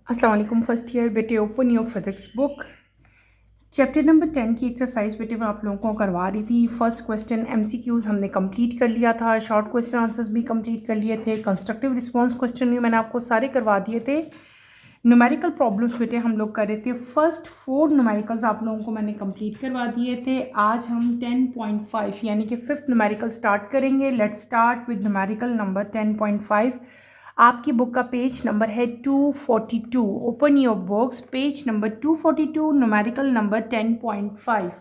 अस्सलाम वालेकुम first year बेटे, open your physics book. Chapter number 10 की एक्सरसाइज बेटे मैं आप लोगों को करवा रही थी। फर्स्ट क्वेश्चन एमसीक्यूज हमने कंप्लीट कर लिया था, शॉर्ट क्वेश्चन आंसर्स भी कंप्लीट कर लिए थे, कंस्ट्रक्टिव रिस्पांस क्वेश्चन भी मैंने आपको सारे करवा दिए थे। न्यूमेरिकल प्रॉब्लम्स बेटे हम लोग कर रहे थे। फर्स्ट 4 न्यूमेरिकल्स आप लोगों को मैंने कंप्लीट करवा दिए थे। आज हम 10.5 यानी कि 5th न्यूमेरिकल स्टार्ट करेंगे। Let's start with numerical number 10.5। आपकी बुक का पेज नंबर है 242। Open your books, page number 242, numerical number 10.5।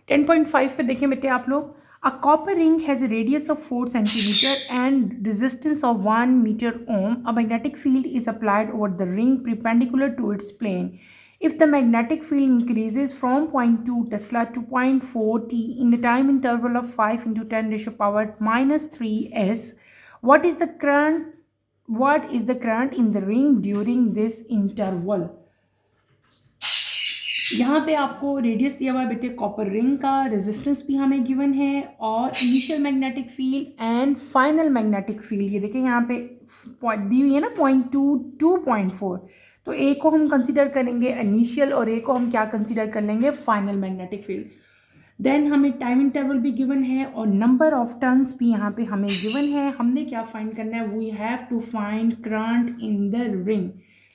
10.5 पे देखें बेटे आप लोग। A copper ring has a radius of 4 centimeter and resistance of 1 meter ohm. A magnetic field is applied over the ring perpendicular to its plane. If the magnetic field increases from zero point 0.2 Tesla to 0.4 T in the time interval of 5 into 10 raised to power minus 3 S, what is the current? What is the current in the ring during this interval? यहाँ पे आपको radius दिया हुआ है बेटे copper ring का, resistance भी हमें गिवन है और initial magnetic field and final magnetic field ये देखिए यहाँ पे दी हुई है ना 0.2 तो ए को हम कंसिडर करेंगे इनिशियल और ए को हम क्या कंसिडर कर लेंगे फाइनल मैग्नेटिक फील्ड। देन हमें टाइम इंटरवल भी गिवन है और नंबर ऑफ टर्न्स भी यहाँ पे हमें गिवन है। हमने क्या फाइंड करना है, we have to find current in the ring.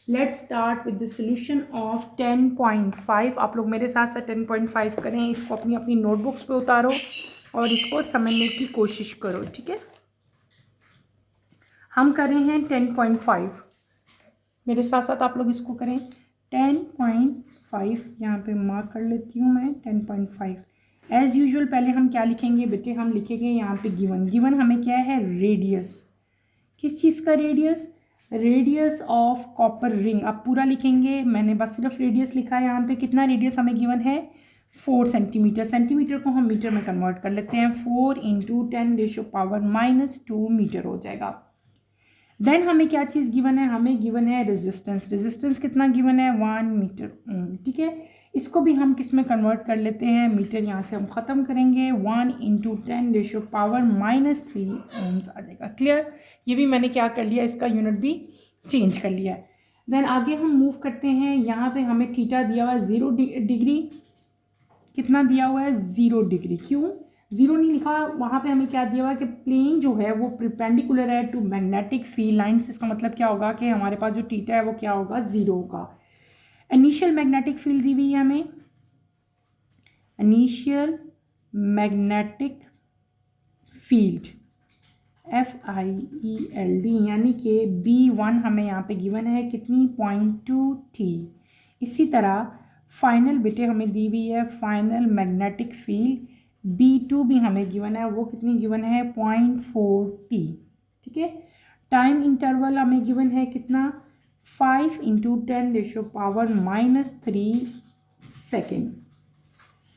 Let's start with the solution of 10.5। आप लोग मेरे साथ साथ 10.5 करें, इसको अपनी अपनी नोटबुक्स पे उतारो और इसको समझने की कोशिश करो, ठीक है। हम कर रहे हैं 10.5, मेरे साथ साथ आप लोग इसको करें 10.5। यहाँ पे मार्क कर लेती हूँ मैं 10.5। एज़ यूजुअल पहले हम क्या लिखेंगे बेटे, हम लिखेंगे यहाँ पे गिवन हमें क्या है, रेडियस। किस चीज़ का radius, radius of copper ring. आप पूरा लिखेंगे, मैंने बस सिर्फ रेडियस लिखा है। यहाँ पे कितना रेडियस हमें गिवन है, 4 सेंटीमीटर। सेंटीमीटर को हम मीटर में कन्वर्ट कर लेते हैं, 4 इंटू 10⁻⁻² मीटर हो जाएगा। देन हमें क्या चीज़ गिवन है, हमें गिवन है रेजिस्टेंस। रेजिस्टेंस कितना गिवन है, 1 मीटर ओम, ठीक है। इसको भी हम किस में कन्वर्ट कर लेते हैं, मीटर यहाँ से हम ख़त्म करेंगे, 1 इंटू 10⁻³ ओम्स आ जाएगा। क्लियर, ये भी मैंने क्या कर लिया, इसका यूनिट भी चेंज कर लिया है। देन आगे हम मूव करते हैं, यहाँ पे हमें थीटा दिया हुआ है 0 डिग्री। कितना दिया हुआ है, 0 डिग्री। क्यों 0 नहीं लिखा, वहाँ पे हमें क्या दिया हुआ है कि प्लेन जो है वो प्रिपेंडिकुलर है टू मैग्नेटिक फील्ड लाइंस। इसका मतलब क्या होगा कि हमारे पास जो थीटा है वो क्या होगा, 0 होगा। इनिशियल मैग्नेटिक फील्ड दी हुई है हमें, इनिशियल मैग्नेटिक फील्ड FIELD यानी कि B1 हमें यहाँ पे गिवन है कितनी, 0.2 T। इसी तरह फाइनल बेटे हमें दी हुई है फाइनल मैग्नेटिक फील्ड B2 भी हमें गिवन है, वो कितनी गिवन है, 0.4 T, ठीक है। टाइम इंटरवल हमें गिवन है कितना, 5 into 10⁻³ second.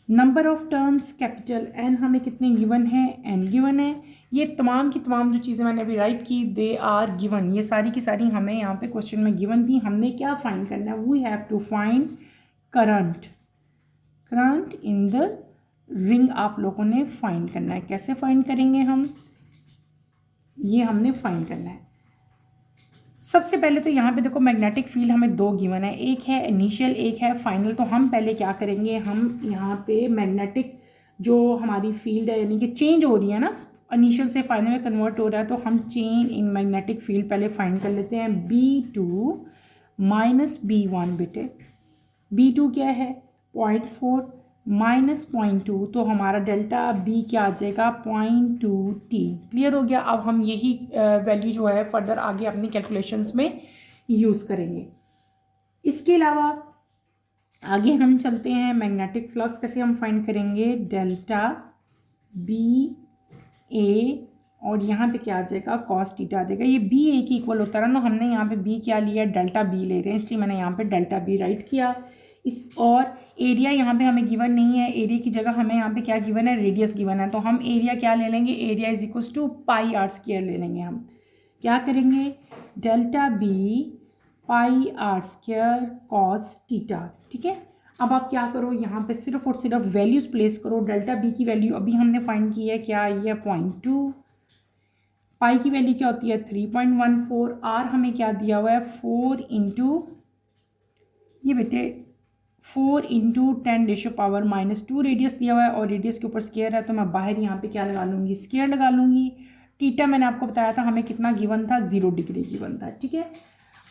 Number of turns capital N हमें कितने गिवन है, N गिवन है। ये तमाम की तमाम जो चीज़ें मैंने अभी राइट की, दे आर गिवन, ये सारी की सारी हमें यहाँ पे क्वेश्चन में गिवन थी। हमने क्या फाइंड करना है, we have to find current in the ring. आप लोगों ने फाइंड करना है। कैसे फाइंड करेंगे हम, ये हमने फाइंड करना है। सबसे पहले तो यहाँ पे देखो मैग्नेटिक फील्ड हमें 2 गिवन है, एक है इनिशियल एक है फाइनल। तो हम पहले क्या करेंगे, हम यहाँ पे मैग्नेटिक जो हमारी फील्ड है यानी कि चेंज हो रही है ना, इनिशियल से फाइनल में कन्वर्ट हो रहा है, तो हम चेंज इन मैग्नेटिक फील्ड पहले फाइंड कर लेते हैं। B2 माइनस B1 बेटे, B2 क्या है 0.4 माइनस 0.2, तो हमारा डेल्टा B क्या आ जाएगा, 0.2 T। क्लियर हो गया। अब हम यही वैल्यू जो है फर्दर आगे अपनी कैलकुलेशंस में यूज़ करेंगे। इसके अलावा आगे हम चलते हैं, मैग्नेटिक फ्लक्स कैसे हम फाइंड करेंगे, डेल्टा BA और यहाँ पे क्या आ जाएगा, कॉस थीटा आ जाएगा। ये BA की इक्वल होता है ना, तो हमने यहाँ पे B क्या लिया, डेल्टा B ले रहे हैं, इसलिए मैंने यहाँ पे डेल्टा B राइट किया। इस और एरिया यहाँ पे हमें गिवन नहीं है, एरिया की जगह हमें यहाँ पे क्या गिवन है, रेडियस गिवन है। तो हम एरिया क्या ले लेंगे, area is equal to πr² ले लेंगे। हम क्या करेंगे, delta B πr² cos theta, ठीक है। अब आप क्या करो, यहाँ पे सिर्फ और सिर्फ वैल्यूज़ प्लेस करो। डेल्टा B की वैल्यू अभी हमने फाइंड की है, क्या आई है, 0.2 पाई की वैल्यू क्या होती है 3.14, आर हमें क्या दिया हुआ है 4 इंटू ये बेटे 4 इंटू 10⁻⁻², रेडियस दिया हुआ है और रेडियस के ऊपर स्केयर है तो मैं बाहर यहाँ पे क्या लगा लूँगी स्केयर लगा लूँगी। थीटा मैंने आपको बताया था हमें कितना गिवन था 0 डिग्री गिवन था, ठीक है।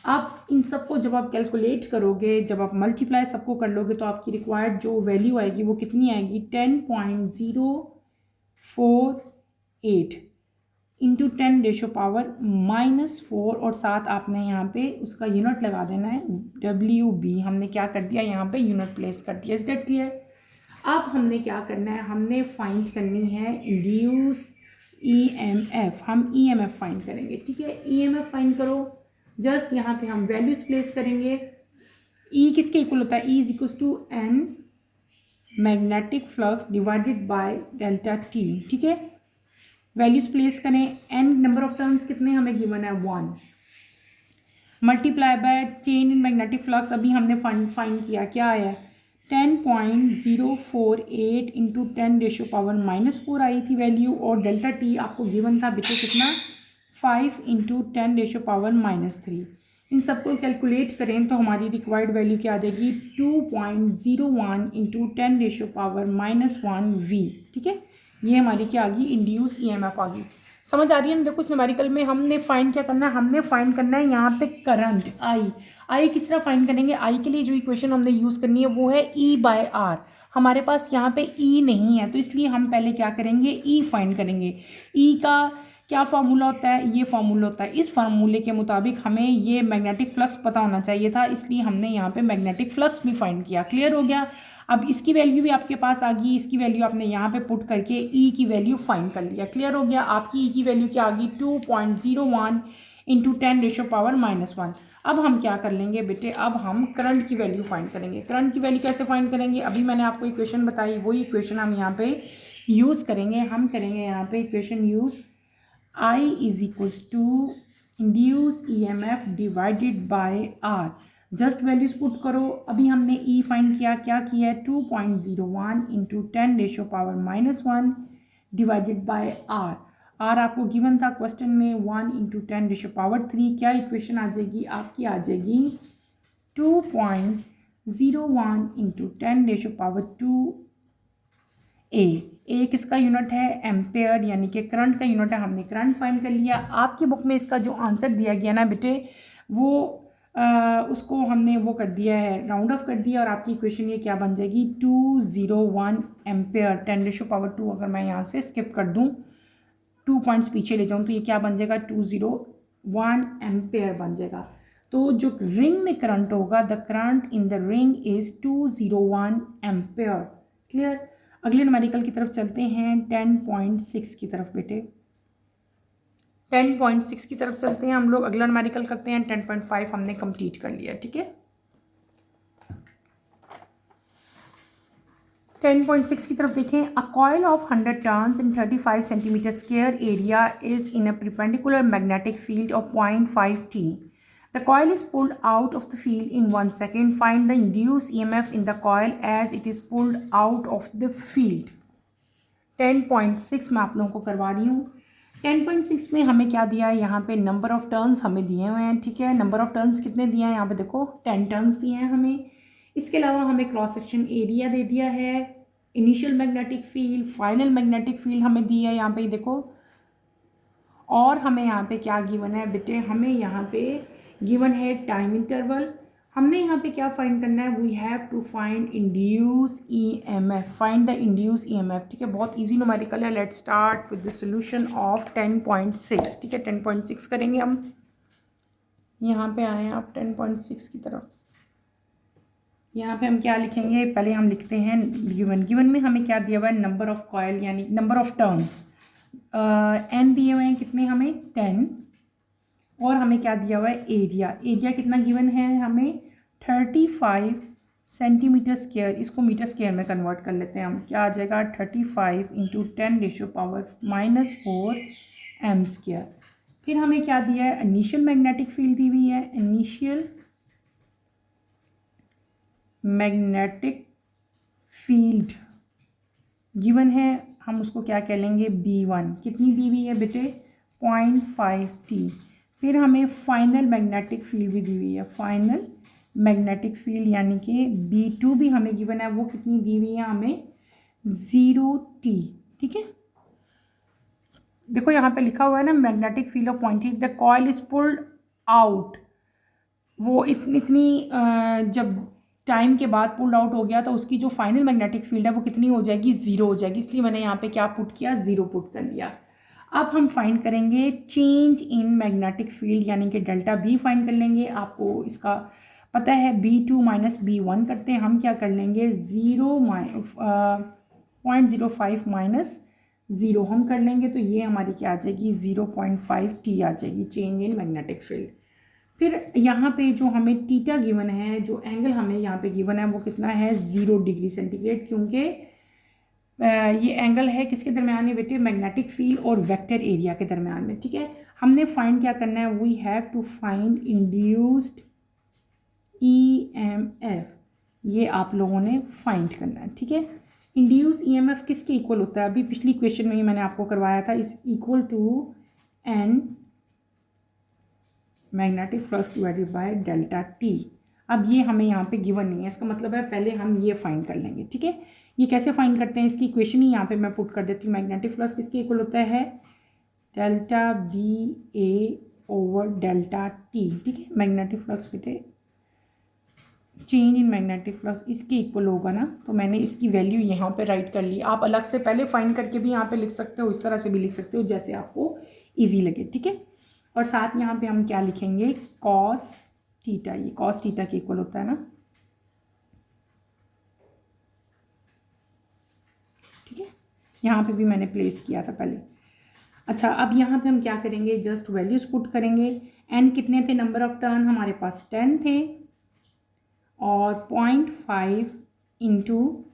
आप इन सबको जब आप कैलकुलेट करोगे, जब आप मल्टीप्लाई सबको कर लोगे तो आपकी रिक्वायर्ड जो वैल्यू आएगी वो कितनी आएगी 10.048 इंटू 10⁻⁻4 और साथ आपने यहाँ पे उसका यूनिट लगा देना है WB। हमने क्या कर दिया यहाँ पे यूनिट प्लेस कर दिया। Is that clear? अब हमने क्या करना है, हमने फाइंड करनी है इंड्यूस EMF। हम EMF फाइंड करेंगे, ठीक है। EMF फाइंड करो, जस्ट यहाँ पे हम वैल्यूज प्लेस करेंगे। E किसके इक्वल होता है, E is equal to N magnetic flux divided by delta T, ठीक है। वैल्यूज प्लेस करें, N नंबर ऑफ टर्न्स कितने हमें गिवन है 1 multiply by change in magnetic flux अभी हमने फाइंड किया, क्या आया 10.048 इंटू 10⁻⁻4 आई थी वैल्यू और डेल्टा T आपको गिवन था बेटे कितना 5 इंटू 10⁻⁻3। इन सबको कैलकुलेट करें तो हमारी रिक्वायर्ड वैल्यू क्या आ जाएगी 2.01 इंटू 10⁻⁻1V, ठीक है। ये हमारी क्या आ गई इंड्यूस EMF आ गई। समझ आ रही है ना? देखो इस न्यूमेरिकल में हमने फाइंड क्या करना है, हमने फाइंड करना है यहाँ पे करंट आई किस तरह फाइंड करेंगे। आई के लिए जो इक्वेशन हमने यूज़ करनी है वो है E/R। हमारे पास यहाँ पे E नहीं है तो इसलिए हम पहले क्या करेंगे E फाइंड करेंगे। E का क्या फार्मूला होता है, ये फार्मूला होता है। इस फार्मूले के मुताबिक हमें ये मैग्नेटिक फ्लक्स पता होना चाहिए था, इसलिए हमने यहाँ पे मैग्नेटिक फ्लक्स भी फाइंड किया। क्लियर हो गया? अब इसकी वैल्यू भी आपके पास आ गई, इसकी वैल्यू आपने यहाँ पे पुट करके E की वैल्यू फाइंड कर लिया। क्लियर हो गया? आपकी E की वैल्यू क्या आ गई 2.01 इंटू 10⁻⁻1। अब हम क्या कर लेंगे बेटे, अब हम करंट की वैल्यू फाइंड करेंगे। करंट की वैल्यू कैसे फाइंड करेंगे, अभी मैंने आपको इक्वेशन बताई, वही इक्वेशन हम यहाँ पे यूज़ करेंगे। हम करेंगे यहाँ पे equation use I is equals to induced EMF divided by R। Just values put करो। अभी हमने E फाइंड किया, क्या किया है 2.01 into 10⁻⁻1 divided by R। R आपको गिवन था क्वेश्चन में 1 इंटू 10⁻3। क्या इक्वेशन आ जाएगी आपकी, आ जाएगी 2.01 इंटू 10⁻2 ए किसका यूनिट है एम्पेयर, यानी कि करंट का यूनिट है। हमने करंट फाइंड कर लिया। आपकी बुक में इसका जो आंसर दिया गया ना बेटे वो उसको हमने वो कर दिया है, राउंड ऑफ कर दिया और आपकी इक्वेशन ये क्या बन जाएगी 201 एम्पेयर 10⁻2। अगर मैं यहाँ से स्किप कर दूँ 2 पॉइंट्स पीछे ले जाऊँ तो ये क्या बन जाएगा 201 एम्पेयर बन जाएगा। तो जो रिंग में करंट होगा the current in the ring is 201 ampere. Clear? अगले न्यूमेरिकल की तरफ चलते हैं 10.6 की तरफ बेटे। 10.6 की तरफ चलते हैं हम लोग। अगला न्यूमेरिकल करते हैं 10.5 हमने कंप्लीट कर लिया, ठीक है। 10.6 की तरफ देखें। A coil of 100 turns in 35 centimetre square area is in a perpendicular magnetic field of 0.5 T. The coil is pulled out of the field in 1 second. Find the induced EMF in the coil as it is pulled out of the field. 10.6 मैं आप लोगों को करवा रही हूँ। 10.6 में हमें क्या दिया है, यहाँ पे नंबर ऑफ टर्न्स हमें दिए हुए हैं, ठीक है। नंबर ऑफ टर्न्स कितने दिए हैं यहाँ पे देखो 10 टर्न्स दिए हैं हमें। इसके अलावा हमें क्रॉस सेक्शन एरिया दे दिया है, initial magnetic field, final magnetic field हमें दी है यहाँ पे देखो। और हमें यहाँ पे क्या गिवन है बेटे, हमें यहाँ पे गिवन है टाइम इंटरवल। हमने यहाँ पे क्या फाइंड करना है, we have to find induce EMF, find the induce EMF, ठीक है। बहुत इजी न्यूमेरिकल है। Let's start with the solution of 10.6, ठीक है। 10.6 करेंगे हम। यहाँ पे आए हैं आप 10.6 की तरफ। यहाँ पे हम क्या लिखेंगे, पहले हम लिखते हैं गिवन में हमें क्या दिया हुआ है नंबर ऑफ कॉयल यानी नंबर ऑफ टर्न्स N दिए हुए हैं कितने हमें 10 और हमें क्या दिया हुआ है एरिया कितना गिवन है हमें 35 सेंटीमीटर स्क्वायर। इसको मीटर स्क्वायर में कन्वर्ट कर लेते हैं हम, क्या आ जाएगा 35 इंटू 10⁻⁻4 m स्क्वायर। फिर हमें क्या दिया है इनिशियल मैग्नेटिक फील्ड दी हुई है, इनिशियल मैग्नेटिक फील्ड गिवन है, हम उसको क्या कह लेंगे B1। कितनी दी हुई है बेटे 0.5 t। फिर हमें फाइनल मैग्नेटिक फील्ड भी दी हुई है, फाइनल मैग्नेटिक फील्ड यानी कि B2 भी हमें गिवन है, वो कितनी दी हुई है हमें 0t। ठीक है, देखो यहाँ पे लिखा हुआ है ना, magnetic field of point the coil is pulled out. वो इतनी जब टाइम के बाद पुल्ड आउट हो गया तो उसकी जो फाइनल मैग्नेटिक फील्ड है वो कितनी हो जाएगी, 0 हो जाएगी। इसलिए मैंने यहाँ पे क्या पुट किया, 0 पुट कर लिया। अब हम फाइंड करेंगे चेंज इन मैग्नेटिक फील्ड यानी कि डेल्टा B फाइंड कर लेंगे। आपको इसका पता है B2 माइनस B1 करते हैं, हम क्या कर लेंगे 0.05 माइनस 0 हम कर लेंगे, तो ये हमारी क्या आ जाएगी 0.5t आ जाएगी चेंज इन मैग्नेटिक फील्ड। फिर यहाँ पे जो हमें थीटा गिवन है, जो एंगल हमें यहाँ पे गिवन है वो कितना है 0 डिग्री सेंटीग्रेड, क्योंकि ये एंगल है किसके दरमियान में बेटे, मैग्नेटिक फील्ड और वेक्टर एरिया के दरमियान में। ठीक है, हमने फाइंड क्या करना है, we have to find induced EMF, ये आप लोगों ने फाइंड करना है। ठीक है, इंड्यूस EMF किसके इक्वल होता है, अभी पिछली क्वेश्चन में ही मैंने आपको करवाया था, इस equal to N magnetic flux divided by delta T। अब ये हमें यहाँ पे गिवन नहीं है, इसका मतलब है पहले हम ये फाइंड कर लेंगे। ठीक है, ये कैसे फाइंड करते हैं, इसकी इक्वेशन ही यहाँ पे मैं पुट कर देती हूँ। मैग्नेटिक फ्लक्स किसके इक्वल होता है, delta BA over delta T। ठीक है, मैग्नेटिक फ्लक्स बेटे चेंज इन मैग्नेटिक फ्लक्स इसके इक्वल होगा ना, तो मैंने इसकी वैल्यू यहाँ पे राइट कर ली। आप अलग से पहले फाइंड करके भी यहाँ पे लिख सकते हो, इस तरह से भी लिख सकते हो जैसे आपको ईजी लगे। ठीक है, और साथ यहाँ पे हम क्या लिखेंगे कॉस थीटा, ये कॉस थीटा के इक्वल होता है ना। ठीक है, यहाँ पे भी मैंने प्लेस किया था पहले। अच्छा, अब यहाँ पे हम क्या करेंगे, जस्ट वैल्यूज पुट करेंगे। एन कितने थे, नंबर ऑफ टर्न हमारे पास 10 थे, और 0.5 into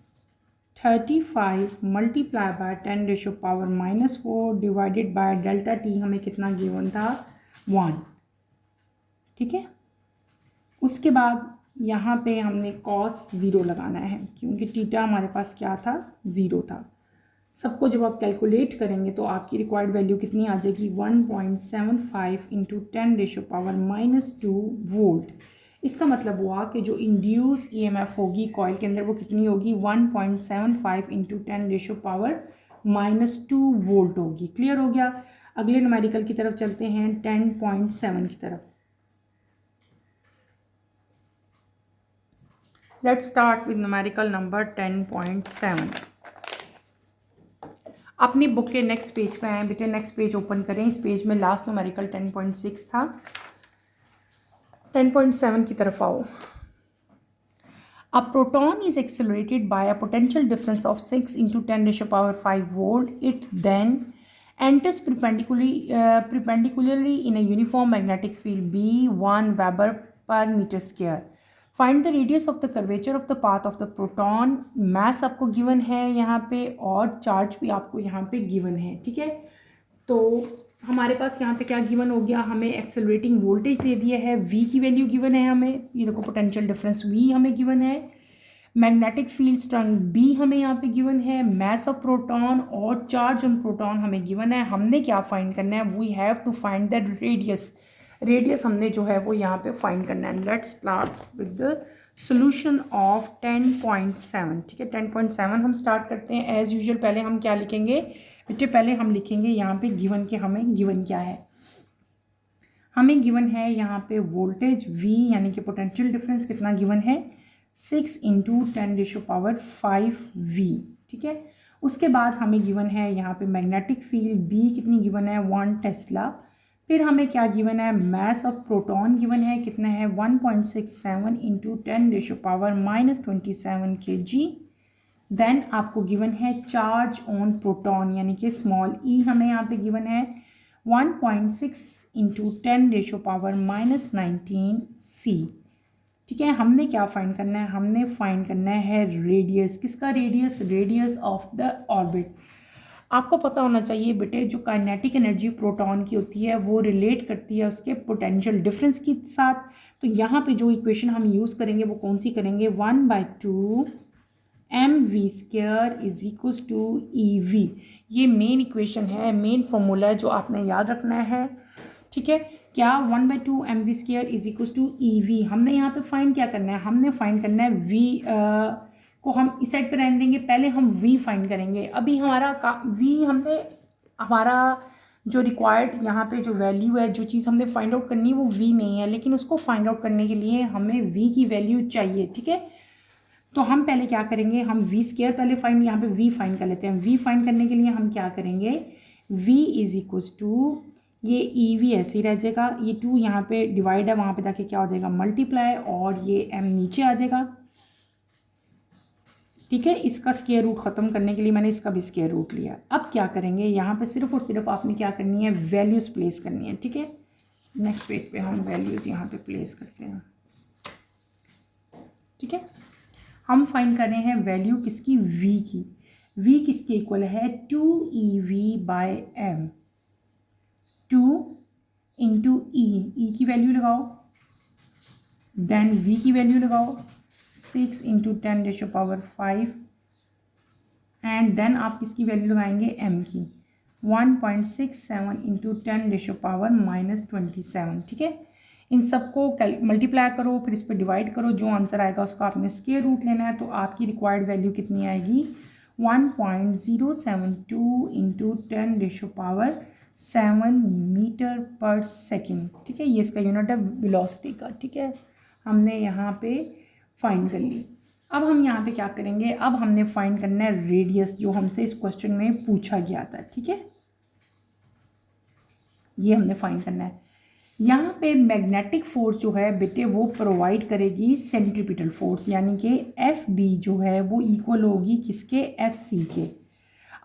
35 multiply by 10⁻⁻4 divided by delta T हमें कितना गिवन था 1। ठीक है, उसके बाद यहाँ पे हमने cos 0 लगाना है, क्योंकि थीटा हमारे पास क्या था 0 था। सबको जब आप कैलकुलेट करेंगे तो आपकी रिक्वायर्ड वैल्यू कितनी आ जाएगी 1.75 इंटू 10⁻⁻2 वोल्ट। इसका मतलब हुआ कि जो इंड्यूस EMF होगी कॉइल के अंदर वो कितनी होगी 1.75 इंटू 10⁻⁻2 वोल्ट होगी। क्लियर हो गया। अगले न्यूमेरिकल की तरफ चलते हैं 10.7 की तरफ। Let's start with numerical number 10.7। अपनी बुक के नेक्स्ट पेज पे आए बेटे, नेक्स्ट पेज ओपन करें। इस पेज में लास्ट न्यूमेरिकल 10.6 था, 10.7 की तरफ आओ। A proton is accelerated by a potential difference of 6 into 10⁵ volt. It then enters perpendicularly in a uniform magnetic field B 1 Weber per meter square. Find the radius of the curvature of the path of the proton. mass आपको given है यहाँ पे और charge भी आपको यहाँ पे given है। ठीक है, तो हमारे पास यहाँ पे क्या गिवन हो गया, हमें एक्सेलरेटिंग वोल्टेज दे दिया है, V की वैल्यू गिवन है हमें, ये देखो पोटेंशियल डिफरेंस V हमें गिवन है, मैग्नेटिक फील्ड स्ट्रेंथ B हमें यहाँ पे गिवन है, मास ऑफ प्रोटॉन और चार्ज ऑन प्रोटॉन हमें गिवन है। हमने क्या फाइंड करना है, we have to find that radius. Radius हमने जो है वो यहाँ पे फाइंड करना है। Let's start with the solution of 10.7। ठीक है, 10.7 हम स्टार्ट करते हैं। एज यूजुअल पहले हम क्या लिखेंगे बेटे, पहले हम लिखेंगे यहाँ पे गिवन के, हमें गिवन क्या है, हमें गिवन है यहाँ पे वोल्टेज V यानी कि पोटेंशियल डिफरेंस कितना गिवन है 6 इंटू 10⁵ V। ठीक है, उसके बाद हमें गिवन है यहाँ पे मैग्नेटिक फील्ड B कितनी गिवन है 1 टेस्ला। फिर हमें क्या गिवन है, मास ऑफ प्रोटॉन गिवन है कितना है 1.67 इंटू 10⁻⁻27 kg। देन आपको गिवन है चार्ज ऑन प्रोटॉन यानी कि स्मॉल e हमें यहाँ पे गिवन है 1.6 इंटू 10⁻⁻19 c। ठीक है, हमने क्या फाइंड करना है, हमने फाइंड करना है रेडियस। किसका radius, radius of the orbit. आपको पता होना चाहिए बेटे, जो काइनेटिक एनर्जी प्रोटॉन की होती है वो रिलेट करती है उसके पोटेंशियल डिफरेंस के साथ। तो यहाँ पे जो इक्वेशन हम यूज़ करेंगे वो कौन सी करेंगे, 1/2 mv² is equals to EV। ये मेन इक्वेशन है, मेन फॉर्मूला है जो आपने याद रखना है, ठीक है। क्या 1/2 mv² is equals to EV। हमने यहाँ पे फाइंड क्या करना है, हमने फाइंड करना है v को हम इस साइड पे रहने देंगे, पहले हम v फाइंड करेंगे। अभी हमारा v हमने हमारा जो रिक्वायर्ड यहाँ पे जो वैल्यू है, जो चीज़ हमने फाइंड आउट करनी है वो v नहीं है, लेकिन उसको फाइंड आउट करने के लिए हमें v की वैल्यू चाहिए, ठीक है। तो हम पहले क्या करेंगे, हम v² पहले फाइंड, यहाँ पे v फाइंड कर लेते हैं। v फाइंड करने के लिए हम क्या करेंगे, v इज इक्वल्स टू ये EV ऐसे ही रह जाएगा, ये 2 यहाँ पे डिवाइड है, वहाँ पे जाके क्या हो जाएगा मल्टीप्लाई, और ये m नीचे आ जाएगा, ठीक है। इसका स्क्वायर रूट ख़त्म करने के लिए मैंने इसका भी स्क्वायर रूट लिया। अब क्या करेंगे, यहाँ पे सिर्फ और सिर्फ आपने क्या करनी है, वैल्यूज़ प्लेस करनी है, ठीक है। नेक्स्ट पेज पे हम वैल्यूज़ यहाँ पे प्लेस करते हैं, ठीक है। हम फाइंड कर रहे हैं वैल्यू किसकी, v की। v किसके इक्वल है, 2EV/m, 2 इंटू ई की वैल्यू लगाओ, देन v की वैल्यू लगाओ 6 इंटू 10⁵ एंड देन आप किसकी वैल्यू लगाएंगे, m की 1.67 इंटू 10⁻⁻27, ठीक है। इन सबको मल्टीप्लाई करो, फिर इस पर डिवाइड करो, जो आंसर आएगा उसका आपने स्क्वायर रूट लेना है। तो आपकी रिक्वायर्ड वैल्यू कितनी आएगी, 1.072 इंटू 10⁻7 मीटर पर सेकेंड, ठीक है। ये इसका यूनिट है वेलोसिटी का, ठीक है। हमने यहाँ पे फाइंड कर ली। अब हम यहाँ पे क्या करेंगे, अब हमने फाइंड करना है रेडियस, जो हमसे इस क्वेश्चन में पूछा गया था, ठीक है। ये हमने फाइंड करना है। यहाँ पे मैग्नेटिक फोर्स जो है बेटे वो प्रोवाइड करेगी सेंट्रीपिटल फोर्स, यानी कि FB जो है वो इक्वल होगी किसके, FC के।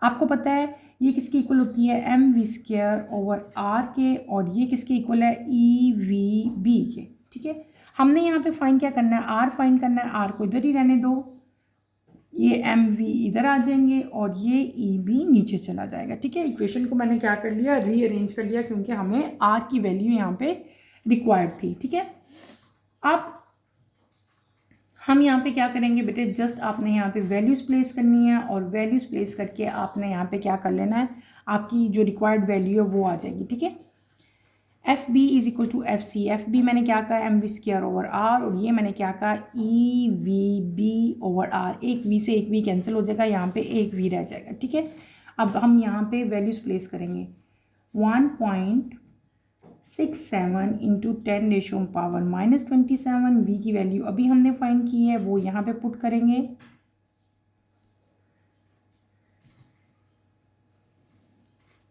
आपको पता है ये किसके इक्वल होती है, mv²/r के, और ये किसके इक्वल है, EVB के, ठीक है। हमने यहाँ पे फाइंड क्या करना है, R फाइंड करना है। R को इधर ही रहने दो, ये MV इधर आ जाएंगे और ये EB नीचे चला जाएगा, ठीक है। इक्वेशन को मैंने क्या कर लिया, रीअरेंज कर लिया, क्योंकि हमें R की वैल्यू यहाँ पे रिक्वायर्ड थी, ठीक है। अब हम यहाँ पे क्या करेंगे बेटे, जस्ट आपने यहाँ पे वैल्यूज़ प्लेस करनी है, और वैल्यूज़ प्लेस करके आपने यहाँ पे क्या कर लेना है, आपकी जो रिक्वायर्ड वैल्यू है वो आ जाएगी, ठीक है। FB is equal to FC। FB मैंने क्या कहा, mv²/r, और ये मैंने क्या कहा, EVB/r। एक v से एक v कैंसिल हो जाएगा, यहाँ पे एक v रह जाएगा, ठीक है। अब हम यहाँ पे वैल्यूज़ प्लेस करेंगे, 1.67 इंटू 10⁻⁻27। v की वैल्यू अभी हमने फाइंड की है, वो यहाँ पे पुट करेंगे।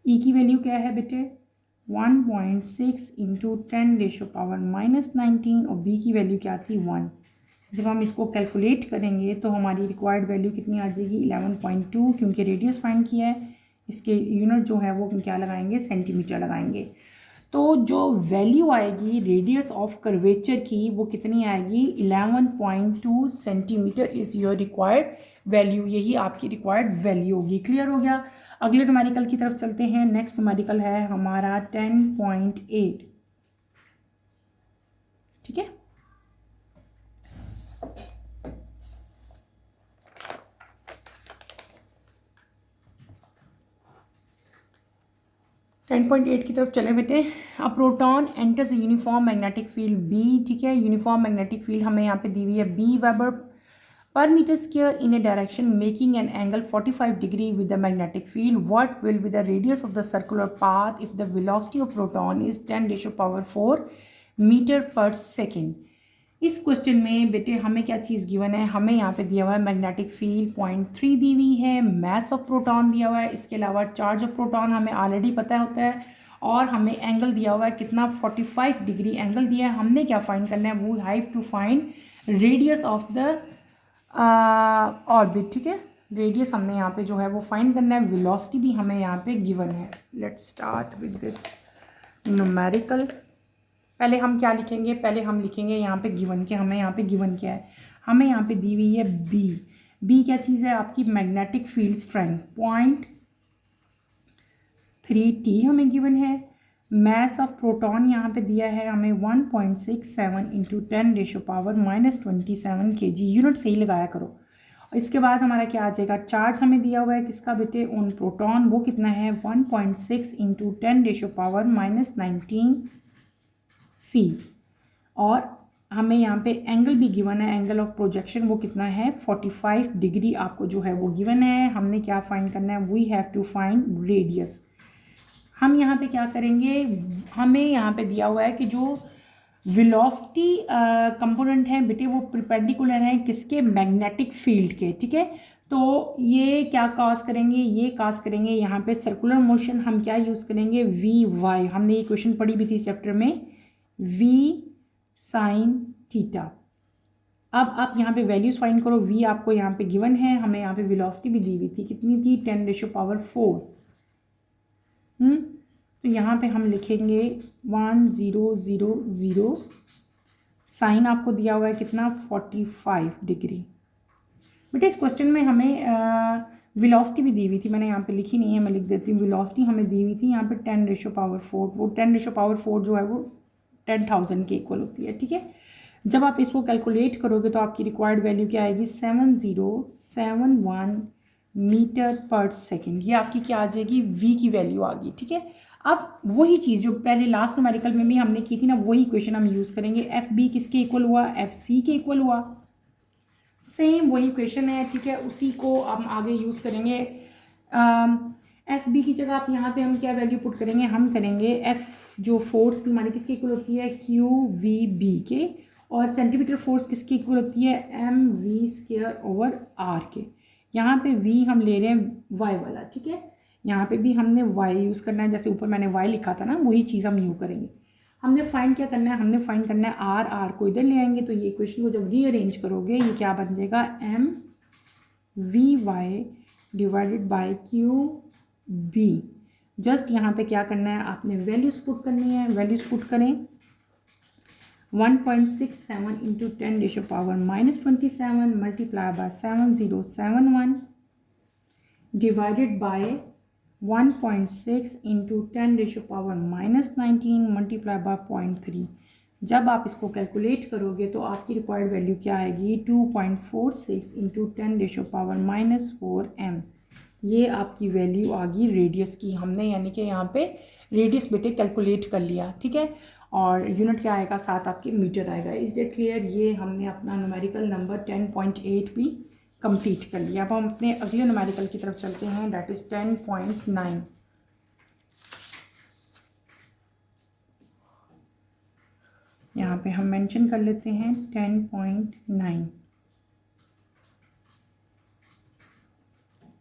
e की वैल्यू क्या है बेटे, 1.6 इंटू 10⁻⁻19, और b की वैल्यू क्या थी, 1। जब हम इसको कैलकुलेट करेंगे तो हमारी रिक्वायर्ड वैल्यू कितनी आ जाएगी, 11.2, क्योंकि रेडियस फाइंड किया है। इसके यूनिट जो है वो क्या लगाएंगे, सेंटीमीटर लगाएंगे। तो जो वैल्यू आएगी रेडियस ऑफ कर्वेचर की वो कितनी आएगी, 11.2 centimetre is your required value. यही आपकी रिक्वायर्ड वैल्यू होगी। क्लियर हो गया। अगले न्यूमेरिकल की तरफ चलते हैं। नेक्स्ट न्यूमेरिकल है हमारा 10.8, ठीक है। टेन पॉइंट 8 की तरफ चले बेटे। A proton enters uniform magnetic field B, ठीक है। यूनिफॉर्म मैग्नेटिक फील्ड हमें यहाँ पे दी हुई है B weber per metre square in a direction making an angle 45 degree with the magnetic field. What will be the radius of the circular path if the velocity of proton is 10⁻⁴ metre पर second. इस question में बेटे हमें क्या चीज़ given है, हमें यहाँ पे दिया हुआ है मैग्नेटिक फील्ड 0.3 दी हुई है, मैस ऑफ प्रोटॉन दिया हुआ है, इसके अलावा चार्ज ऑफ प्रोटॉन हमें ऑलरेडी पता होता है, और हमें एंगल दिया हुआ है कितना, 45 डिग्री एंगल दिया है। हमने क्या फाइंड करना है, we have to find radius of the orbit, ठीक है। रेडियस हमने यहाँ पे जो है वो फाइंड करना है। वेलोसिटी भी हमें यहाँ पे गिवन है। Let's start with this numerical. पहले हम क्या लिखेंगे, पहले हम लिखेंगे यहाँ पे गिवन के, हमें यहाँ पे गिवन क्या है, हमें यहाँ पे दी हुई है बी क्या चीज़ है, आपकी मैग्नेटिक फील्ड स्ट्रेंथ 0.3T हमें गिवन है। मैस ऑफ प्रोटॉन यहाँ पे दिया है हमें 1.67 इंटू 10⁻⁻27 kg। यूनिट सही लगाया करो। इसके बाद हमारा क्या आ जाएगा, चार्ज हमें दिया हुआ है किसका बेटे, ऑन प्रोटॉन, वो कितना है 1.6 इंटू 10⁻⁻19 C। और हमें यहाँ पे एंगल भी गिवन है, एंगल ऑफ प्रोजेक्शन वो कितना है 45 डिग्री आपको जो है वो गिवन है। हमने क्या फाइंड करना है, we have to find radius. हम यहाँ पे क्या करेंगे, हमें यहाँ पे दिया हुआ है कि जो वेलोसिटी कंपोनेंट है बेटे वो परपेंडिकुलर है किसके, मैग्नेटिक फील्ड के, ठीक है। तो ये क्या काज करेंगे, ये काज करेंगे यहाँ पे सर्कुलर मोशन, हम क्या यूज़ करेंगे वी वाई, हमने ये क्वेश्चन पढ़ी भी थी चैप्टर में, वी साइन थीटा। अब आप यहाँ पे वैल्यूज फाइंड करो, वी आपको यहाँ पे गिवन है, हमें यहाँ पे वेलोसिटी भी दी हुई थी, कितनी थी 10⁻⁴। तो यहाँ पे हम लिखेंगे 1000, साइन आपको दिया हुआ है कितना 45 डिग्री। बेटा इस क्वेश्चन में हमें वेलोसिटी भी दी हुई थी, मैंने यहाँ पे लिखी नहीं है, मैं लिख देती हूँ। वेलोसिटी हमें दी हुई थी यहाँ पे 10⁻⁴, वो 10⁻⁴ जो है वो 10,000 के इक्वल होती है, ठीक है। जब आप इसको कैलकुलेट करोगे तो आपकी रिक्वायर्ड वैल्यू क्या आएगी 7071 मीटर पर सेकेंड, ये आपकी क्या आ जाएगी, वी की वैल्यू आ गई, ठीक है। अब वही चीज़ जो पहले लास्ट न्यूमेरिकल में भी हमने की थी ना, वही इक्वेशन हम यूज़ करेंगे। एफ बी किसके इक्वल हुआ, एफ सी के इक्वल हुआ, सेम वही इक्वेशन है, ठीक है, उसी को हम आगे यूज़ करेंगे। एफ बी की जगह आप यहाँ पे हम क्या वैल्यू पुट करेंगे, हम करेंगे एफ जो फोर्स हमारी किसके इक्वल होती है, क्यू वी बी के, और सेंटीमीटर फोर्स किसकी इक्वल होती है, M V square over R के। यहाँ पे v हम ले रहे हैं y वाला, ठीक है, यहाँ पे भी हमने y यूज़ करना है, जैसे ऊपर मैंने y लिखा था ना, वही चीज़ हम यूँ करेंगे। हमने फाइंड क्या करना है, हमने फाइंड करना है r को इधर ले आएंगे, तो ये इक्वेशन को जब रीअरेंज करोगे ये क्या बन जाएगा, m V Y divided by Q B. Just यहाँ पे क्या करना है, आपने वैल्यूज पुट करनी है, वैल्यूज पुट करें 1.67 into 10⁻⁻27 multiply by 7071 divided by 1.6 into 10⁻⁻19 multiply by 0.3। जब आप इसको कैलकुलेट करोगे तो आपकी रिक्वायर्ड वैल्यू क्या आएगी 2.46 इंटू 10⁻⁻4 m। ये आपकी वैल्यू आ गई रेडियस की, हमने यानी कि यहाँ पे रेडियस बेटे कैलकुलेट कर लिया, ठीक है। और यूनिट क्या आएगा, साथ आपके मीटर आएगा। इज डेट क्लियर, ये हमने अपना न्यूमेरिकल नंबर 10.8 भी कंप्लीट कर लिया। अब हम अपने अगले न्यूमेरिकल की तरफ चलते हैं, दैट इज़ 10.9। यहाँ पे हम मेंशन कर लेते हैं 10.9,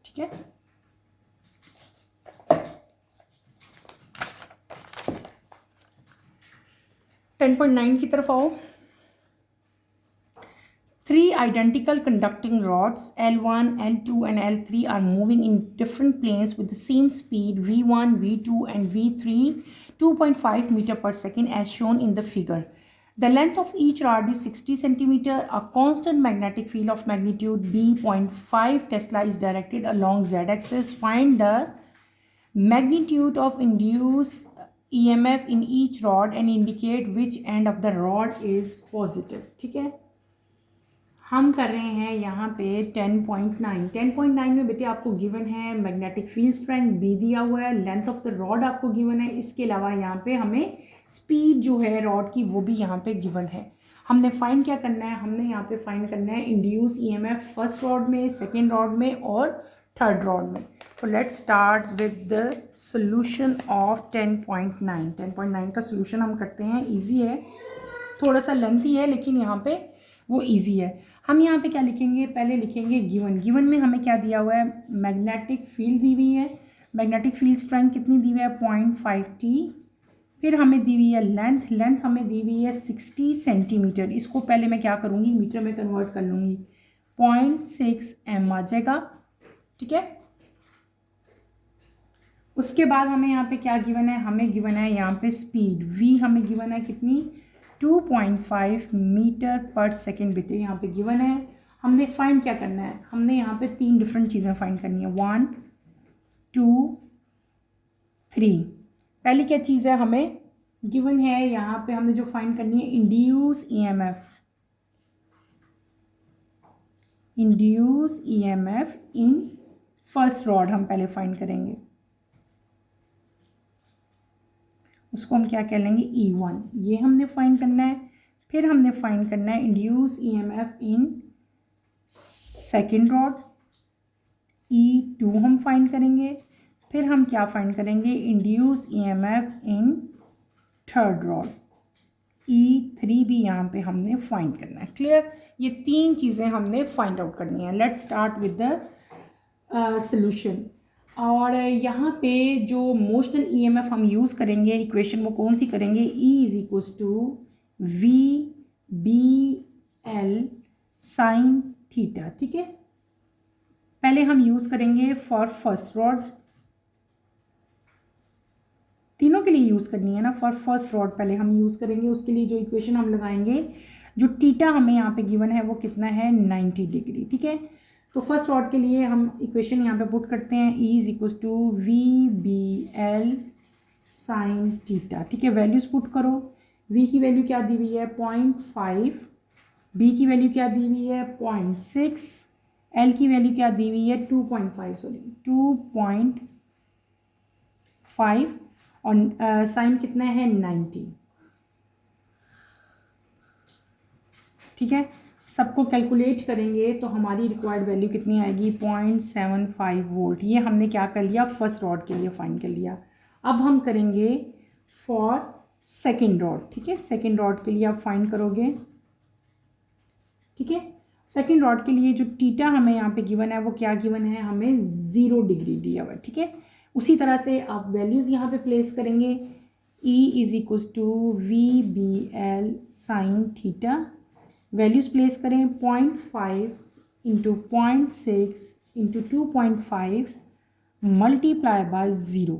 ठीक है। टेन पॉइंट 9 की तरफ आओ। 3 identical conducting rods L1, L2 and L3 are moving in different planes with the same speed V1, V2 and V3 2.5 meter per second as shown in the figure. The length of each rod is 60 centimeter. A constant magnetic field of magnitude B.5 Tesla is directed along z-axis. Find the magnitude of induced EMF in each rod and indicate which end of the rod is positive, ठीक है। हम कर रहे हैं यहाँ पे 10.9 में बेटे आपको गिवन है मैग्नेटिक फील्ड स्ट्रेंथ B दिया हुआ है, लेंथ ऑफ द रॉड आपको गिवन है, इसके अलावा यहाँ पे हमें स्पीड जो है रॉड की वो भी यहाँ पे गिवन है। हमने फाइंड क्या करना है, हमने यहाँ पे फाइंड करना है इंड्यूस EMF फर्स्ट रॉड में, सेकेंड रॉड में और थर्ड रॉड में। तो let's start with the solution of 10.9 का सोल्यूशन हम करते हैं। इजी है, थोड़ा सा लेंथी है लेकिन यहाँ पे वो इजी है। हम यहाँ पे क्या लिखेंगे, पहले लिखेंगे गिवन में हमें क्या दिया हुआ है, मैग्नेटिक फील्ड दी हुई है, मैग्नेटिक फील्ड स्ट्रेंथ कितनी दी हुई है 0.5T। फिर हमें दी हुई है लेंथ हमें दी हुई है 60 सेंटीमीटर। इसको पहले मैं क्या करूँगी, मीटर में कन्वर्ट कर लूँगी, 0.6 m आ जाएगा, ठीक है। उसके बाद हमें यहाँ पे क्या गिवन है, हमें गिवन है यहाँ पे स्पीड v हमें गिवन है कितनी 2.5 मीटर पर सेकेंड बेटे यहाँ पे गिवन है। हमने फाइंड क्या करना है, हमने यहाँ पे 3 डिफरेंट चीज़ें फाइंड करनी है, 1 2 3। पहली क्या चीज़ है, हमें गिवन है यहाँ पे हमने जो फाइंड करनी है induce EMF। Induce EMF in first rod हम पहले फाइंड करेंगे, उसको हम क्या कह लेंगे E1, ये हमने फाइंड करना है। फिर हमने फाइंड करना है induce EMF in second rod, E2 हम फाइंड करेंगे। फिर हम क्या फाइंड करेंगे, induce EMF in third rod, E3 भी यहाँ पे हमने फाइंड करना है। क्लियर, ये तीन चीज़ें हमने फाइंड आउट करनी है। Let's start with the solution. और यहाँ पे जो मोशनल ईएमएफ हम यूज़ करेंगे, इक्वेशन वो कौन सी करेंगे, E is equals to VBL sine theta. ठीक है, पहले हम यूज़ करेंगे फॉर फर्स्ट रॉड, तीनों के लिए यूज़ करनी है ना। फॉर फर्स्ट रॉड पहले हम यूज़ करेंगे, उसके लिए जो इक्वेशन हम लगाएंगे, जो थीटा हमें यहाँ पे गिवन है वो कितना है 90 डिग्री। ठीक है, तो फर्स्ट रॉड के लिए हम इक्वेशन यहाँ पे पुट करते हैं, E is equals to VBL sine theta. ठीक है, वैल्यूज़ पुट करो। V की वैल्यू क्या दी हुई है 0.5, B की वैल्यू क्या दी हुई है 0.6, L की वैल्यू क्या दी हुई है 2.5 और साइन कितना है 90। ठीक है, सबको कैलकुलेट करेंगे तो हमारी रिक्वायर्ड वैल्यू कितनी आएगी 0.75 वोल्ट। ये हमने क्या कर लिया, फर्स्ट रॉड के लिए फाइंड कर लिया। अब हम करेंगे फॉर सेकेंड रॉड। ठीक है, सेकेंड रॉड के लिए आप फाइंड करोगे। ठीक है, सेकेंड रॉड के लिए जो थीटा हमें यहाँ पे गिवन है वो क्या गिवन है, हमें 0 डिग्री दिया हुआ है। ठीक है, उसी तरह से आप वैल्यूज़ यहाँ पे प्लेस करेंगे। E is equals to VBL sine theta, values place करें 0.5 इंटू 0.6 इंटू 2.5 मल्टीप्लाई बाय 0।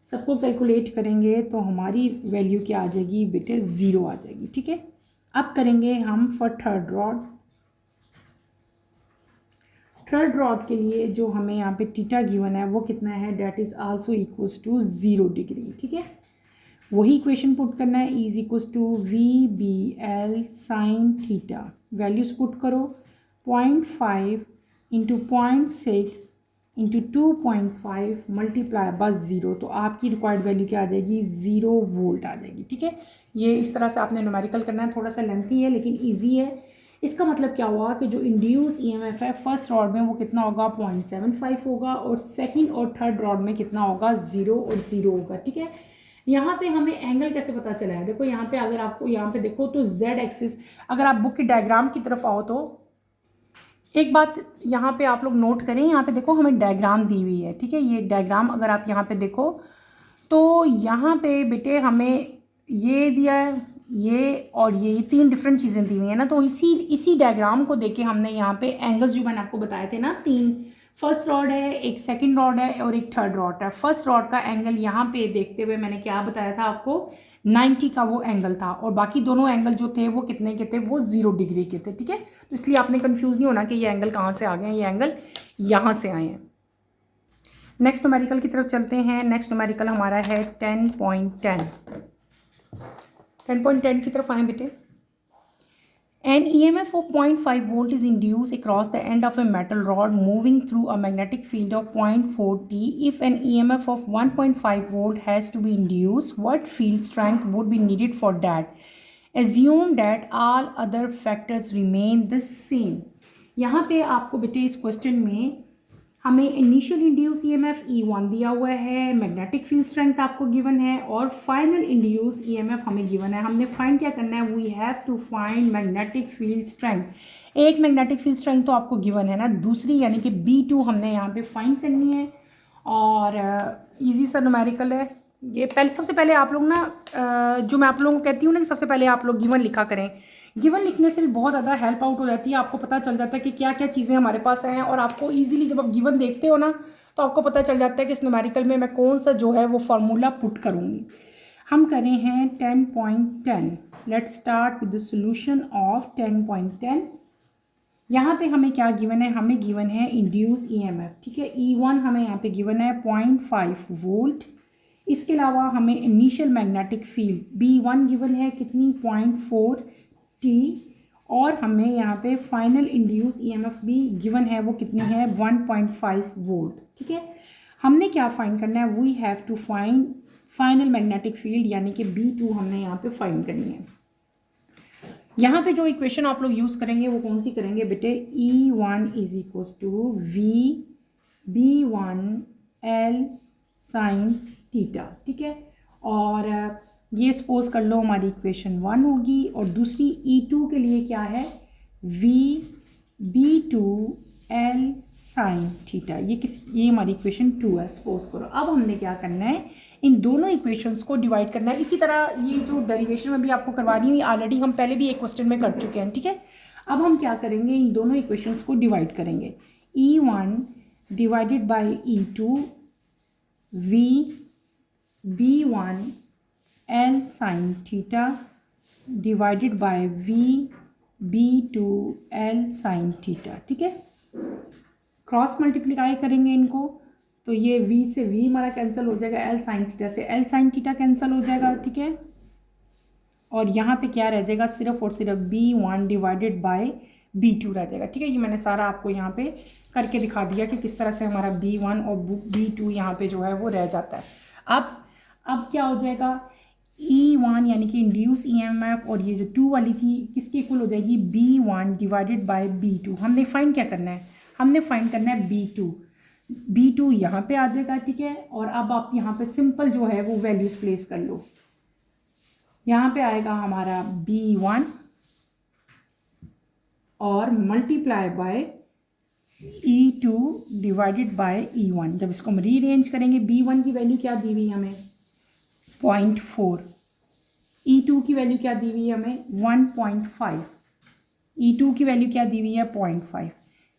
सबको कैलकुलेट करेंगे तो हमारी वैल्यू क्या आ जाएगी बेटे 0 आ जाएगी। ठीक है, अब करेंगे हम for third rod. Third rod के लिए जो हमें यहाँ पे थीटा गिवन है वो कितना है, that is also equals to 0 degree. ठीक है, वही इक्वेशन पुट करना है, E is equals to VBL sine theta, values put करो 0.5 इंटू 0.6 इंटू 2.5 मल्टीप्लाई बाय 0, तो आपकी रिक्वायर्ड वैल्यू क्या आ जाएगी 0 वोल्ट आ जाएगी। ठीक है, ये इस तरह से आपने न्यूमेरिकल करना है, थोड़ा सा लेंथी है लेकिन ईजी है। इसका मतलब क्या हुआ कि जो इंड्यूस ईएमएफ है फर्स्ट रॉड में वो कितना होगा 0.75 होगा, और सेकंड और थर्ड रॉड में कितना होगा 0 और 0 होगा। ठीक है, यहाँ पे हमें एंगल कैसे पता चला है, देखो यहाँ पे अगर आपको यहाँ पे देखो तो Z एक्सिस, अगर आप बुक के डायग्राम की तरफ आओ तो एक बात यहाँ पे आप लोग नोट करें, यहाँ पे देखो हमें डायग्राम दी हुई है। ठीक है, ये डायग्राम अगर आप यहाँ पे देखो तो यहाँ पे बेटे हमें ये दिया है, ये और ये तीन डिफरेंट चीज़ें दी हुई हैं ना। तो इसी डायग्राम को देख के हमने यहाँ पे एंगल्स जो मैंने आपको बताए थे ना, तीन, फर्स्ट रॉड है, एक सेकंड रॉड है और एक थर्ड रॉड है। फर्स्ट रॉड का एंगल यहाँ पे देखते हुए मैंने क्या बताया था आपको 90 का वो एंगल था, और बाकी दोनों एंगल जो थे वो कितने के थे, वो 0 डिग्री के थे। ठीक है, तो इसलिए आपने कंफ्यूज नहीं होना कि ये एंगल कहाँ से आ गए हैं, ये एंगल यहाँ से आए हैं। नेक्स्ट न्यूमेरिकल की तरफ चलते हैं। नेक्स्ट न्यूमेरिकल हमारा है 10.10 की तरफ आए बेटे। An EMF of 0.5 volt is induced across the end of a metal rod moving through a magnetic field of 0.4 T. If an EMF of 1.5 volt has to be induced, what field strength would be needed for that? Assume that all other factors remain the same. यहाँ पे आपको बेटे इस question में हमें initial induce EMF E1 दिया हुआ है, मैग्नेटिक फील्ड स्ट्रेंथ आपको गिवन है, और फाइनल इंड्यूस ईएमएफ हमें गिवन है। हमने फाइंड क्या करना है, we have to find magnetic field strength. एक मैग्नेटिक फील्ड स्ट्रेंथ तो आपको गिवन है ना, दूसरी यानी कि B2 हमने यहाँ पे फाइंड करनी है, और इजी सा न्यूमेरिकल है ये। सबसे पहले आप लोग ना जो मैं आप लोगों को कहती हूँ ना कि सबसे पहले आप लोग गिवन लिखा करें। गिवन लिखने से भी बहुत ज़्यादा हेल्प आउट हो जाती है, आपको पता चल जाता है कि क्या क्या चीज़ें हमारे पास हैं, और आपको इजीली जब आप गिवन देखते हो ना तो आपको पता चल जाता है कि इस न्यूमेरिकल में मैं कौन सा जो है वो फार्मूला पुट करूँगी। हम करें हैं 10.10। Let's start with the solution of 10.10। यहाँ पे हमें क्या गिवन है, हमें गिवन है इंड्यूस ईएमएफ। ठीक है, E1 हमें यहाँ पे गिवन है 0.5 वोल्ट। इसके अलावा हमें initial magnetic field B1 given है कितनी 0.4 T, और हमें यहाँ पे फाइनल इंड्यूस ईएमएफ भी गिवन है, वो कितनी है 1.5 वोल्ट। ठीक है, हमने क्या फाइंड करना है, we have to find final magnetic field यानी कि B2 हमने यहाँ पे फाइंड करनी है। यहाँ पे जो इक्वेशन आप लोग यूज़ करेंगे वो कौन सी करेंगे बेटे, E1 is equal to VB1 L sine theta. ठीक है, और ये सपोज कर लो हमारी इक्वेशन 1 होगी, और दूसरी E2 के लिए क्या है, VB2 L साइन थीटा। ये हमारी इक्वेशन 2 है सपोज करो। अब हमने क्या करना है, इन दोनों इक्वेशंस को डिवाइड करना है। इसी तरह ये जो डेरिवेशन में भी आपको करवा रही हूँ, ऑलरेडी हम पहले भी एक क्वेश्चन में कर चुके हैं। ठीक है, अब हम क्या करेंगे, इन दोनों इक्वेशंस को डिवाइड करेंगे। E1 divided by E2 VB1 L sine theta divided by VB2 L sine theta. ठीक है, क्रॉस मल्टीप्लाई करेंगे इनको, तो ये V से V हमारा कैंसिल हो जाएगा, L साइन थीटा से L साइन थीटा कैंसिल हो जाएगा। ठीक है, और यहाँ पे क्या रह जाएगा, सिर्फ और सिर्फ B1 डिवाइडेड बाय B2 रह जाएगा। ठीक है, ये मैंने सारा आपको यहाँ पे करके दिखा दिया कि किस तरह से हमारा B1 और B2 यहाँ पे जो है वो रह जाता है। अब क्या हो जाएगा, E1 यानी कि इंड्यूस EMF, और ये जो 2 वाली थी किसके इक्वल हो जाएगी, B1 डिवाइडेड बाय B2। हमने फाइंड क्या करना है, हमने फाइंड करना है B2 यहाँ पे आ जाएगा। ठीक है, और अब आप यहाँ पे सिंपल जो है वो वैल्यूज प्लेस कर लो। यहाँ पे आएगा हमारा B1 और multiply by E2 divided by E1। जब इसको हम रीअरेंज करेंगे, B1 की वैल्यू क्या दी हुई है हमें 0.4, E2 की वैल्यू क्या दी हुई है हमें 1.5, E2 की वैल्यू क्या दी हुई है 0.5।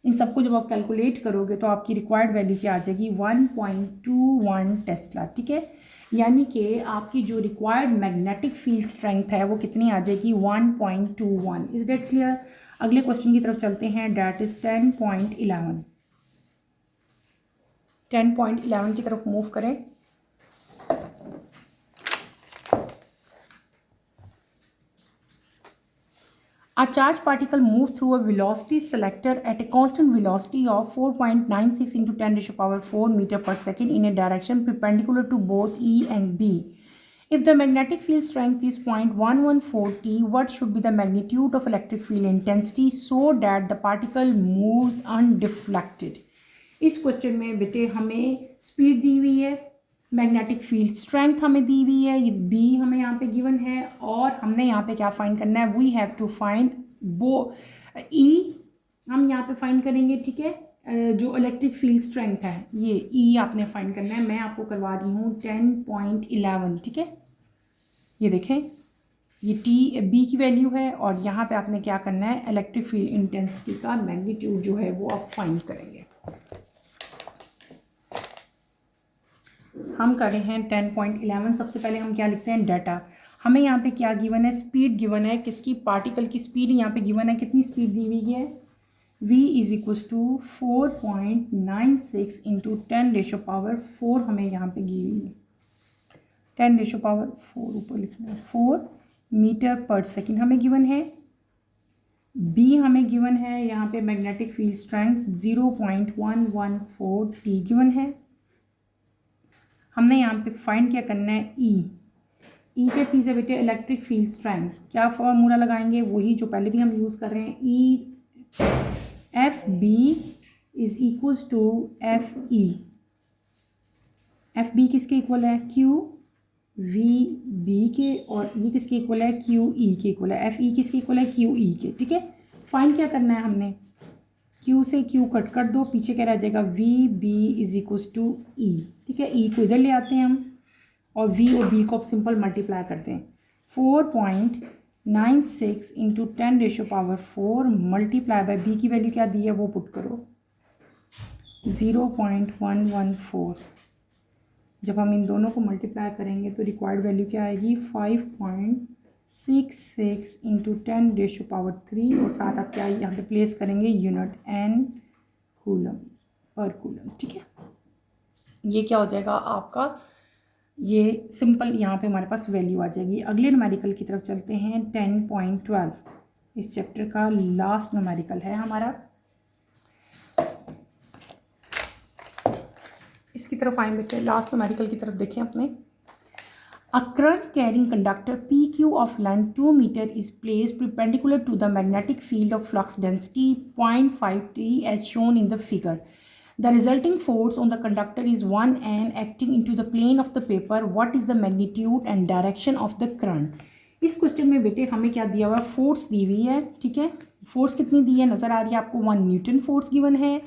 इन सबको जब आप कैलकुलेट करोगे तो आपकी रिक्वायर्ड वैल्यू क्या आ जाएगी 1.21 टेस्ला। ठीक है, यानी कि आपकी जो रिक्वायर्ड मैग्नेटिक फील्ड स्ट्रेंथ है वो कितनी आ जाएगी 1.21। Is that clear. अगले क्वेश्चन की तरफ चलते हैं, डैट इज 10.11। 10.11 की तरफ मूव करें। A charged particle moves through a velocity selector at a constant velocity of 4.96 into 10 raised to the power 4 meter per second in a direction perpendicular to both E and B. If the magnetic field strength is 0.114 T, what should be the magnitude of electric field intensity so that the particle moves undeflected? इस question में बेटे हमें speed दी हुई है, magnetic field strength हमें दी हुई है, ये B हमें यहाँ पे गिवन है, और हमने यहाँ पे क्या फाइंड करना है, we have to find E हम यहाँ पे फाइंड करेंगे। ठीक है, जो इलेक्ट्रिक फील्ड स्ट्रेंथ है ये E आपने फाइंड करना है। मैं आपको करवा रही हूँ 10.11। ठीक है, ये देखें ये B की वैल्यू है, और यहाँ पे आपने क्या करना है, इलेक्ट्रिक फील्ड इंटेंसिटी का मैग्नीट्यूड जो है वो आप फाइंड करेंगे। हम कर रहे हैं 10.11। सबसे पहले हम क्या लिखते हैं, डाटा। हमें यहाँ पे क्या गिवन है, स्पीड गिवन है, किसकी, पार्टिकल की स्पीड यहाँ पे गिवन है। कितनी स्पीड दी हुई है, v is equal to 4.96 into 10 ratio power 4 हमें यहाँ पे दी हुई है। 10 रेशो पावर 4 ऊपर लिखना है, 4 मीटर पर सेकेंड हमें गिवन है। b हमें गिवन है यहाँ पे magnetic field strength 0.114 t given है। हमने यहाँ पे फाइंड क्या करना है, E क्या चीज़ है बेटे, इलेक्ट्रिक फील्ड स्ट्रेंथ। क्या फॉर्मूला लगाएंगे, वही जो पहले भी हम यूज़ कर रहे हैं, FB is equals to FE। FB किसके इक्वल है, QVB के, और ये किसके इक्वल है, QE के इक्वल है। FE किसके इक्वल है, QE के। ठीक है, फाइंड क्या करना है हमने, Q से Q कट कर दो, पीछे क्या रह जाएगा, VB is equals to E। ठीक है, E को इधर ले आते हैं हम, और V और B को आप सिंपल मल्टीप्लाई करते हैं। 4.96 into 10 ratio power 4 multiply by B की वैल्यू क्या दी है वो पुट करो, 0.114। जब हम इन दोनों को मल्टीप्लाई करेंगे तो रिक्वायर्ड वैल्यू क्या आएगी, 5.66 इंटू 10 रेशो पावर 3, और साथ आप क्या यहाँ पे प्लेस करेंगे, unit N coulomb per coulomb. ठीक है, ये क्या हो जाएगा आपका, ये सिंपल यहाँ पे हमारे पास वैल्यू आ जाएगी। अगले न्यूमेरिकल की तरफ चलते हैं, 10.12। इस चैप्टर का लास्ट न्यूमेरिकल है हमारा। इसकी तरफ आए बेटे, लास्ट न्यूमेरिकल की तरफ देखें अपने। A current carrying conductor PQ of length 2 meter is placed perpendicular to the magnetic field of flux density 0.5 T as shown in the figure. The resulting force on the conductor is 1 N acting into the plane of the paper. What is the magnitude and direction of the current? इस question में बेटे हमें क्या दिया हुआ है, force दी हुई है, ठीक है। फोर्स कितनी दी है नज़र आ रही है आपको, 1 न्यूटन फोर्स गिवन है।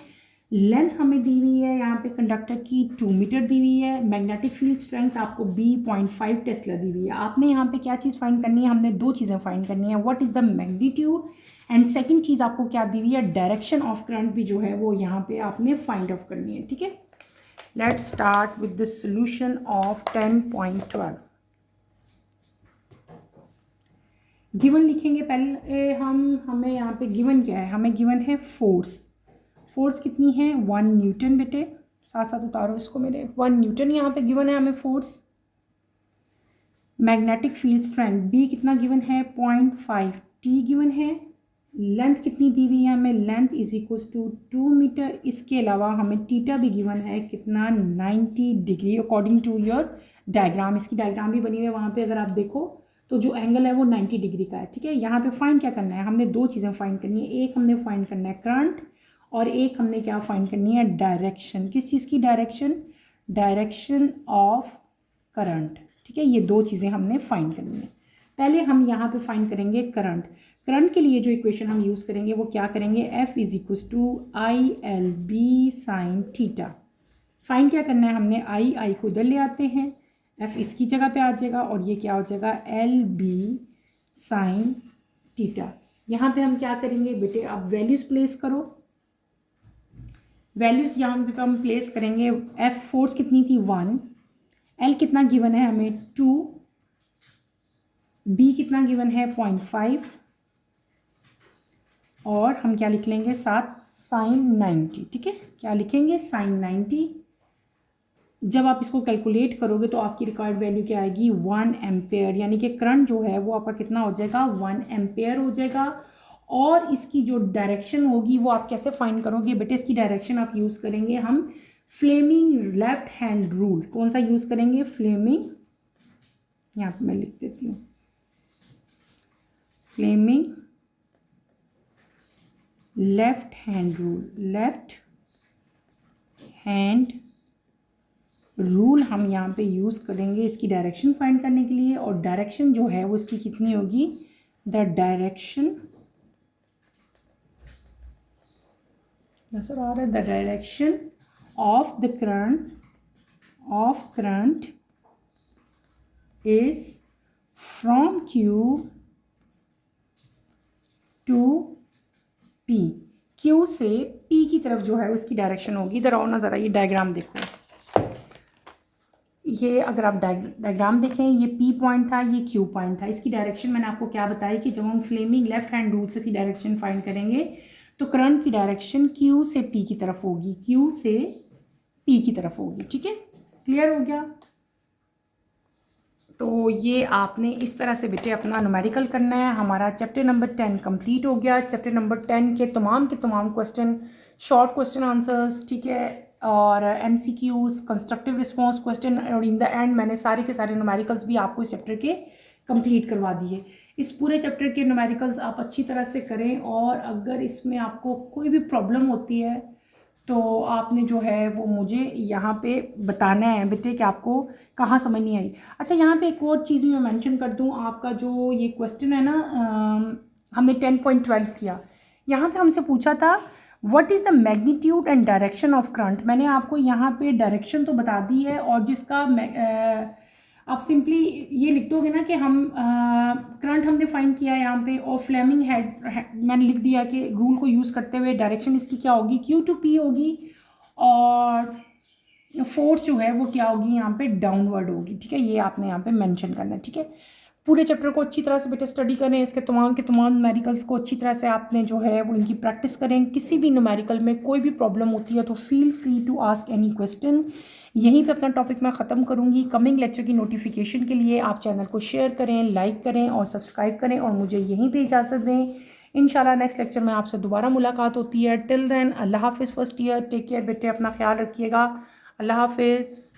लेंथ हमें दी हुई है यहाँ पे कंडक्टर की 2 मीटर दी हुई है। मैग्नेटिक फील्ड स्ट्रेंथ आपको B.5 टेस्ला दी हुई है। आपने यहाँ पे क्या चीज़ फाइंड करनी है, हमने दो चीज़ें फाइंड करनी है, what is the magnitude and second चीज़ आपको क्या दी हुई है, डायरेक्शन ऑफ करंट भी जो है वो यहाँ पे आपने फाइंड ऑफ करनी है, ठीक है। Let's start with the solution of 10.12। Given लिखेंगे पहले हमें यहाँ पे गिवन क्या है, हमें गिवन है फोर्स कितनी है, 1 न्यूटन बेटे, साथ साथ उतारो इसको मेरे, 1 न्यूटन यहाँ पे गिवन है हमें force. Magnetic field strength B कितना गिवन है, 0.5 T गिवन है। लेंथ कितनी दी हुई है हमें, length is equals to 2 metre. इसके अलावा हमें थीटा भी गिवन है कितना, 90 degree according to your diagram. इसकी डायग्राम भी बनी हुई है वहाँ पे, अगर आप देखो तो जो एंगल है वो 90 डिग्री का है, ठीक है। यहाँ पे फाइंड क्या करना है, हमने दो चीज़ें फाइंड करनी है, एक हमने फाइंड करना है करंट और एक हमने क्या फाइंड करनी है, डायरेक्शन। किस चीज़ की डायरेक्शन, डायरेक्शन ऑफ करंट, ठीक है। ये दो चीज़ें हमने फाइंड करनी है। पहले हम यहाँ पे फाइंड करेंगे करंट। करंट के लिए जो इक्वेशन हम यूज़ करेंगे वो क्या करेंगे, F is equals to ILB sine theta. Find क्या करना है हमने, I को इधर ले आते हैं, F इसकी जगह पे आ जाएगा और ये क्या हो जाएगा, LB साइन थीटा। यहाँ पे हम क्या करेंगे बेटे, आप वैल्यूज़ प्लेस करो। वैल्यूज़ यहाँ पे हम प्लेस करेंगे। F फोर्स कितनी थी, 1, L कितना गिवन है हमें, 2, B कितना गिवन है, 0.5 और हम क्या लिख लेंगे साथ, साइन 90, ठीक है। क्या लिखेंगे, साइन 90। जब आप इसको कैलकुलेट करोगे तो आपकी रिक्वायर्ड वैल्यू क्या आएगी, 1 एम्पेयर, यानी कि करंट जो है वो आपका कितना हो जाएगा, 1 एम्पेयर हो जाएगा। और इसकी जो डायरेक्शन होगी वो आप कैसे फाइंड करोगे बेटे, इसकी डायरेक्शन आप यूज़ करेंगे हम फ्लेमिंग लेफ्ट हैंड रूल। कौन सा यूज़ करेंगे, फ्लेमिंग, यहाँ पे मैं लिख देती हूँ, Fleming left hand rule. Left hand rule हम यहाँ पे यूज़ करेंगे इसकी डायरेक्शन फाइंड करने के लिए। और डायरेक्शन जो है वो इसकी कितनी होगी, द डायरेक्शन, नजर आ रहा है, the direction of the current is from Q to P। Q से P की तरफ जो है उसकी डायरेक्शन होगी। इधर आओ ना ज़रा, ये डायग्राम देखो, ये अगर आप डायग्राम देखें, ये P पॉइंट था, ये Q पॉइंट था। इसकी डायरेक्शन मैंने आपको क्या बताया कि जब हम फ्लेमिंग लेफ्ट हैंड रूल से की डायरेक्शन फाइंड करेंगे तो करंट की डायरेक्शन Q से P की तरफ होगी, Q से P की तरफ होगी, ठीक है। क्लियर हो गया। तो ये आपने इस तरह से बेटे अपना न्यूमेरिकल करना है। हमारा चैप्टर नंबर 10 कंप्लीट हो गया। चैप्टर नंबर 10 के तमाम क्वेश्चन, शॉर्ट क्वेश्चन आंसर्स, ठीक है, और MCQs, कंस्ट्रक्टिव रिस्पॉन्स क्वेश्चन, और इन द एंड मैंने सारे के सारे न्यूमेरिकल्स भी आपको इस चैप्टर के कंप्लीट करवा दिए। इस पूरे चैप्टर के न्यूमेरिकल्स आप अच्छी तरह से करें, और अगर इसमें आपको कोई भी प्रॉब्लम होती है तो आपने जो है वो मुझे यहाँ पे बताना है बेटे कि आपको कहाँ समझ नहीं आई। अच्छा, यहाँ पे एक और चीज़ मैं मेंशन कर दूँ, आपका जो ये क्वेश्चन है ना, हमने 10.12 किया, यहाँ पे हमसे पूछा था what is the magnitude and direction of current. मैंने आपको यहाँ पे डायरेक्शन तो बता दी है, और जिसका आप सिंपली ये लिख दोगे ना कि हम करंट हमने फाइंड किया है यहाँ पे, और फ्लेमिंग हेड मैंने लिख दिया कि रूल को यूज़ करते हुए डायरेक्शन इसकी क्या होगी, Q टू P होगी, और फोर्स जो है वो क्या होगी यहाँ पे, डाउनवर्ड होगी, ठीक है। ये आपने यहाँ पे मेंशन करना है, ठीक है। पूरे चैप्टर को अच्छी तरह से बेटे स्टडी करें, इसके तमाम न्यूमेरिकल्स को अच्छी तरह से आपने जो है वो इनकी प्रैक्टिस करें। किसी भी न्यूमेरिकल में कोई भी प्रॉब्लम होती है तो feel free to ask any question. यहीं पे अपना टॉपिक मैं ख़त्म करूँगी। कमिंग लेक्चर की नोटिफिकेशन के लिए आप चैनल को शेयर करें, लाइक करें और सब्सक्राइब करें, और मुझे यहीं पे इजाज़त दें। इंशाल्लाह नेक्स्ट लेक्चर में आपसे दोबारा मुलाकात होती है। टिल देन अल्लाह हाफिज़ फर्स्ट ईयर, टेक केयर बेटे, अपना ख्याल रखिएगा। अल्लाह हाफिज़।